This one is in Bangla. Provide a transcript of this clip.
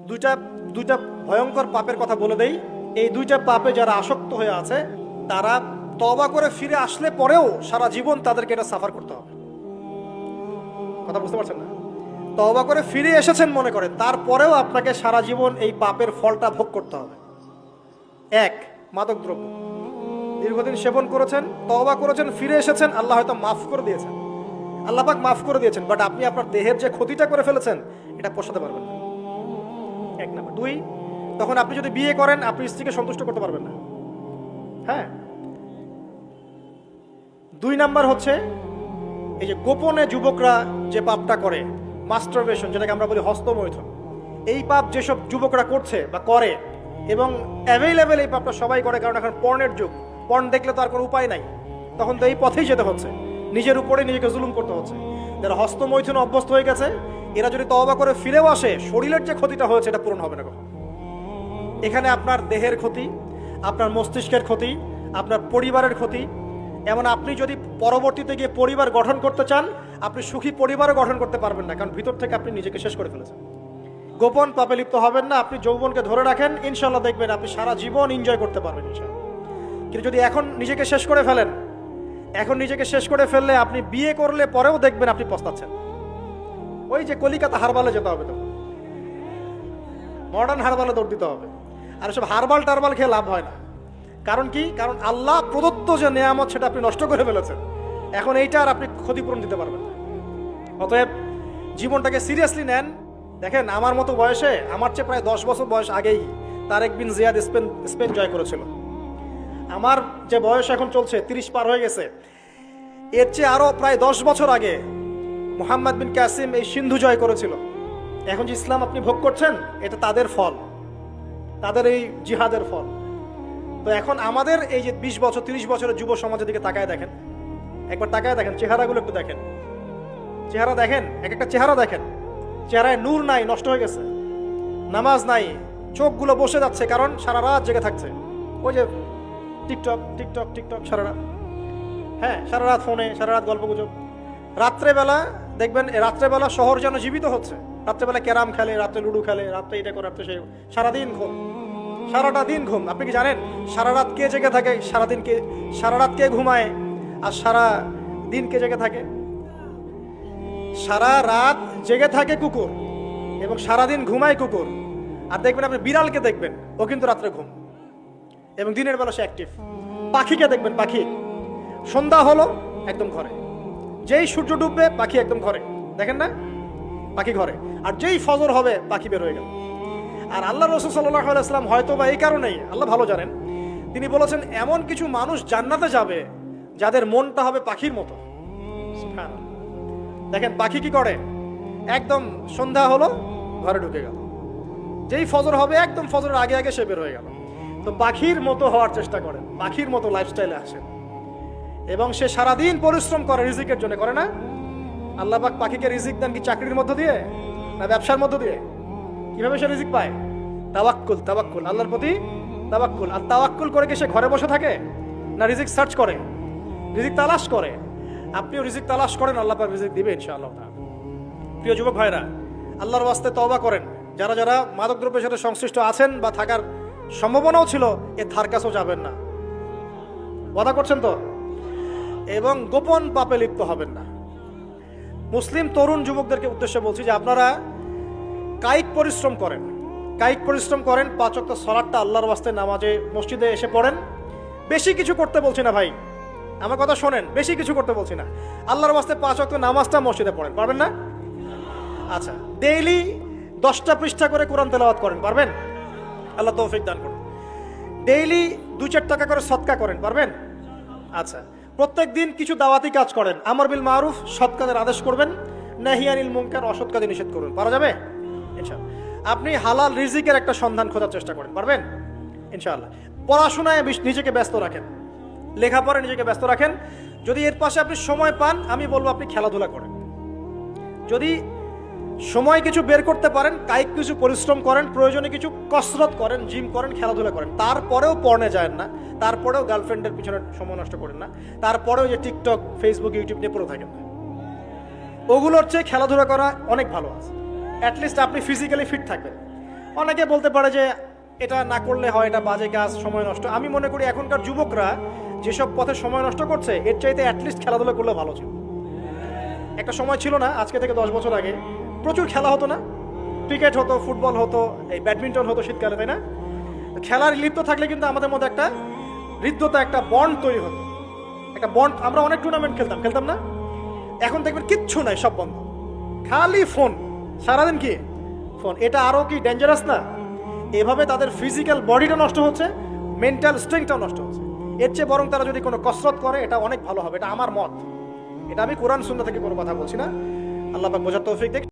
দুইটা দুইটা ভয়ঙ্কর পাপের কথা বলে দেই। এই দুইটা পাপে যারা আসক্ত হয়ে আছে তারা তওবা করে ফিরে আসলে পরেও সারা জীবন তাদেরকে এটা সাফার করতে হবে। কথা বুঝতে পারছেন না? তওবা করে ফিরে এসেছেন মনে করেন, তারপরেও আপনাকে সারা জীবন এই পাপের ফলটা ভোগ করতে হবে। এক, মাদকদ্রব্য দীর্ঘদিন সেবন করেছেন, তওবা করেছেন, ফিরে এসেছেন, আল্লাহ হয়তো মাফ করে দিয়েছেন, আল্লাহ পাক মাফ করে দিয়েছেন, বাট আপনি আপনার দেহের যে ক্ষতিটা করে ফেলেছেন এটা পোষাতে পারবেন না। এক নাম্বার। দুই, তখন আপনি যদি বিয়ে করেন আপনি স্ত্রীকে সন্তুষ্ট করতে পারবেন না। হ্যাঁ। দুই নাম্বার হচ্ছে এই যে গোপনে যুবকরা যে পাপটা করে, মাস্টারবেশন, যেটাকে আমরা বলি হস্তমৈথুন, এই পাপ যেসব যুবকরা করছে বা করে, এবং অ্যাভেলেবেল এই পাপটা সবাই করে, কারণ এখন পর্নের যুগ, পর্ন দেখলে তো আর কোনো উপায় নাই, তখন তো এই পথেই যেতে হচ্ছে, নিজের উপরে নিজেকে জুলুম করতে হচ্ছে। যারা হস্তমৈথুন অভ্যস্ত হয়ে গেছে এরা যদি তওবা করে ফিরেও আসে, শরীরের যে ক্ষতিটা হয়েছে এটা পূরণ হবে না কখন। এখানে আপনার দেহের ক্ষতি, আপনার মস্তিষ্কের ক্ষতি, আপনার পরিবারের ক্ষতি, এমন আপনি যদি পরবর্তীতে গিয়ে পরিবার গঠন করতে চান আপনি সুখী পরিবারও গঠন করতে পারবেন না, কারণ ভিতর থেকে আপনি নিজেকে শেষ করে ফেলেছেন। গোপন পাপে লিপ্ত হবেন না, আপনি যৌবনকে ধরে রাখেন, ইনশাল্লাহ দেখবেন আপনি সারা জীবন এনজয় করতে পারবেন ইনশাল্লাহ। কিন্তু যদি এখন নিজেকে শেষ করে ফেলেন, এখন নিজেকে শেষ করে ফেললে আপনি বিয়ে করলে পরেও দেখবেন আপনি পস্তাচ্ছেন। ওই যে কলিকাতা হারবালে যেতে হবে, তো মডার্ন হারবালে দৌড় দিতে হবে। আর সব হারবাল টারবাল খেয়ে লাভ হয় না। কারণ কি? কারণ আল্লাহ প্রদত্ত যে নেয়ামত সেটা আপনি নষ্ট করে ফেলেছেন, এখন এইটা আর আপনি ক্ষতিপূরণ দিতে পারবেন না। অতএব জীবনটাকে সিরিয়াসলি নেন। দেখেন আমার মতো বয়সে, আমার চেয়ে প্রায় 10 বছর বয়স আগেই তারেক বিন জিয়াদ স্পেন জয় করেছিল। আমার যে বয়স এখন চলছে 30 পার হয়ে গেছে, এর চেয়ে আরো প্রায় 10 বছর আগে মোহাম্মদ বিন কাসিম এই সিন্ধু জয় করেছিল। এখন যে ইসলাম আপনি ভোগ করছেন এটা তাদের ফল, তাদের এই জিহাদের ফল। তো এখন আমাদের এই যে 20 বছর 30 বছরের যুব সমাজের দিকে তাকায় দেখেন, একবার তাকায় দেখেন, চেহারাগুলো একটু দেখেন, চেহারা দেখেন, এক একটা চেহারা দেখেন, চেহারায় নূর নাই, নষ্ট হয়ে গেছে, নামাজ নাই, চোখগুলো বসে যাচ্ছে, কারণ সারা রাত জেগে থাকছে। ওই যে টিকটক টিকটক টিকটক সারা রাত, হ্যাঁ সারা রাত ফোনে, সারা রাত গল্প গুজব। রাত্রেবেলা দেখবেন, রাত্রেবেলা শহর যেন জীবিত হচ্ছে, রাত্রেবেলা ক্যারাম খেলে, রাত্রে লুডু খেলে, রাত্রে এটা করে, রাত্রে সেই, সারাদিন ঘুম, সারাটা দিন ঘুম। আপনি কি জানেন সারা রাত কে জেগে থাকে, সারাদিন কে, সারা রাত কে ঘুমায় আর সারা দিন কে জেগে থাকে? সারা রাত জেগে থাকে কুকুর এবং সারাদিন ঘুমায় কুকুর। আর দেখবেন আপনি বিড়ালকে দেখবেন, ও কিন্তু রাত্রে ঘুম এবং দিনের বেলা সে অ্যাক্টিভ। পাখিকে দেখবেন, পাখি সন্ধ্যা হলো একদম ঘরে, যেই সূর্য ডুববে পাখি একদম ঘরে, দেখেন না? পাখি ঘরে। আর যেই ফজর হবে পাখি বের হয়ে গেল। আর আল্লাহ রাসূল সাল্লাল্লাহু আলাইহি ওয়াসাল্লাম হয়তো বা এই কারণেই, আল্লাহ ভালো জানেন, তিনি বলেছেন এমন কিছু মানুষ জান্নাতে যাবে যাদের মনটা হবে পাখির মতো। সুবহানাল্লাহ। দেখেন পাখি কি করে, একদম সন্ধ্যা হলো ঘরে ঢুকে গেল, যেই ফজর হবে একদম ফজরের আগে আগে সে বের হয়ে গেল। তো পাখির মতো হওয়ার চেষ্টা করেন, পাখির মতো লাইফস্টাইলে আসেন, এবং সে সারাদিন পরিশ্রম করে রিজিকের জন্য, করে না? আল্লাহ পাক পাখিকে রিজিক দেন কি চাকরির মধ্য দিয়ে না ব্যবসার মধ্য দিয়ে? কিভাবে সে রিজিক পায়? তাওয়াক্কুল, তাওয়াক্কুল, আল্লাহর প্রতি তাওয়াক্কুল। আর তাওয়াক্কুল করে কি সে ঘরে বসে থাকে না রিজিক সার্চ করে, রিজিক তালাশ করে? আপনিও রিজিক তালাশ করেন, আল্লাহ পাক রিজিক দিবে ইনশাআল্লাহ। প্রিয় যুবক ভাইরা, আল্লাহর ওয়াস্তে তওবা করেন। যারা যারা মাদকদ্রব্যের সাথে সংশ্লিষ্ট আছেন বা থাকার সম্ভাবনাও ছিল, এ ধার কাছেও যাবেন না, ওয়াদা করছেন তো? এবং গোপন পাপে লিপ্ত হবেন না। মুসলিম তরুণ যুবকদেরকে উদ্দেশ্যে বলছি যে আপনারা কায়িক পরিশ্রম করেন, কায়িক পরিশ্রম করেন, 5 ওয়াক্ত সালাতটা আল্লাহর ওয়াস্তে নামাজে মসজিদে এসে পড়েন। বেশি কিছু করতে বলছি না ভাই, আমার কথা শোনেন, বেশি কিছু করতে বলছি না। আল্লাহর ওয়াস্তে 5 ওয়াক্ত নামাজটা মসজিদে পড়েন, পারবেন না? আচ্ছা, ডেইলি 10টা পৃষ্ঠা করে কোরআন তেলাওয়াত করেন, পারবেন? আল্লাহ তৌফিক দান করুন। ডেইলি 2-4 টাকা করে সদকা করেন, পারবেন? আচ্ছা, প্রত্যেক দিন কিছু দাওয়াতি কাজ করেন, আমর বিল মারুফ, সৎ কাজের আদেশ করবেন, নাহি আনিল মুনকার, অসৎ কাজে নিষেধ করবেন, পারা যাবে ইনশাআল্লাহ। আপনি হালাল রিজিকের একটা সন্ধান খোঁজার চেষ্টা করেন, পারবেন ইনশাআল্লাহ। পড়াশোনায় নিজেকে ব্যস্ত রাখেন, লেখাপড়ায় নিজেকে ব্যস্ত রাখেন। যদি এর পাশে আপনি সময় পান, আমি বলবো আপনি খেলাধুলা করেন। যদি সময় কিছু বের করতে পারেন, কায়িক কিছু পরিশ্রম করেন, প্রয়োজনে কিছু কসরত করেন, জিম করেন, খেলাধুলা করেন। তারপরেও পড়নে যায় না, তারপরেও গার্লফ্রেন্ডের পিছনে সময় নষ্ট করেন না, তারপরেও যে টিকটক, ফেসবুক, ইউটিউব নিয়ে পড়ে থাকেন না। ওগুলোর চেয়ে খেলাধুলা করা অনেক ভালো আছে। অ্যাটলিস্ট আপনি ফিজিক্যালি ফিট থাকবেন। অনেকে বলতে পারে যে এটা না করলে হয়, এটা বাজে কাজ, সময় নষ্ট। আমি মনে করি এখনকার যুবকরা যেসব পথে সময় নষ্ট করছে এর চাইতে অ্যাটলিস্ট খেলাধুলা করলে ভালো ছিল। একটা সময় ছিল না, আজকে থেকে 10 বছর আগে প্রচুর খেলা হতো না? ক্রিকেট হতো, ফুটবল হতো, এই ব্যাডমিন্টন হতো শীতকালে, তাই না? খেলার লিপ্ত থাকলে কিন্তু আমাদের মধ্যে একটা হৃদ্যতা, একটা বন্ড তৈরি হতো, একটা বন্ড। আমরা অনেক টুর্নামেন্ট খেলতাম না? এখন দেখবেন কিচ্ছু নাই, সব বন্ধ, খালি ফোন, সারাদিন কি ফোন। এটা আরও কি ডেঞ্জারাস না? এভাবে তাদের ফিজিক্যাল বডিটা নষ্ট হচ্ছে, মেন্টাল স্ট্রেংথটাও নষ্ট হচ্ছে। এর চেয়ে বরং তারা যদি কোনো কসরত করে এটা অনেক ভালো হবে, এটা আমার মত। এটা আমি কোরআন সুন্নাহ থেকে কোনো কথা বলছি না। আল্লাহ পাক বোঝার তৌফিক দেখ।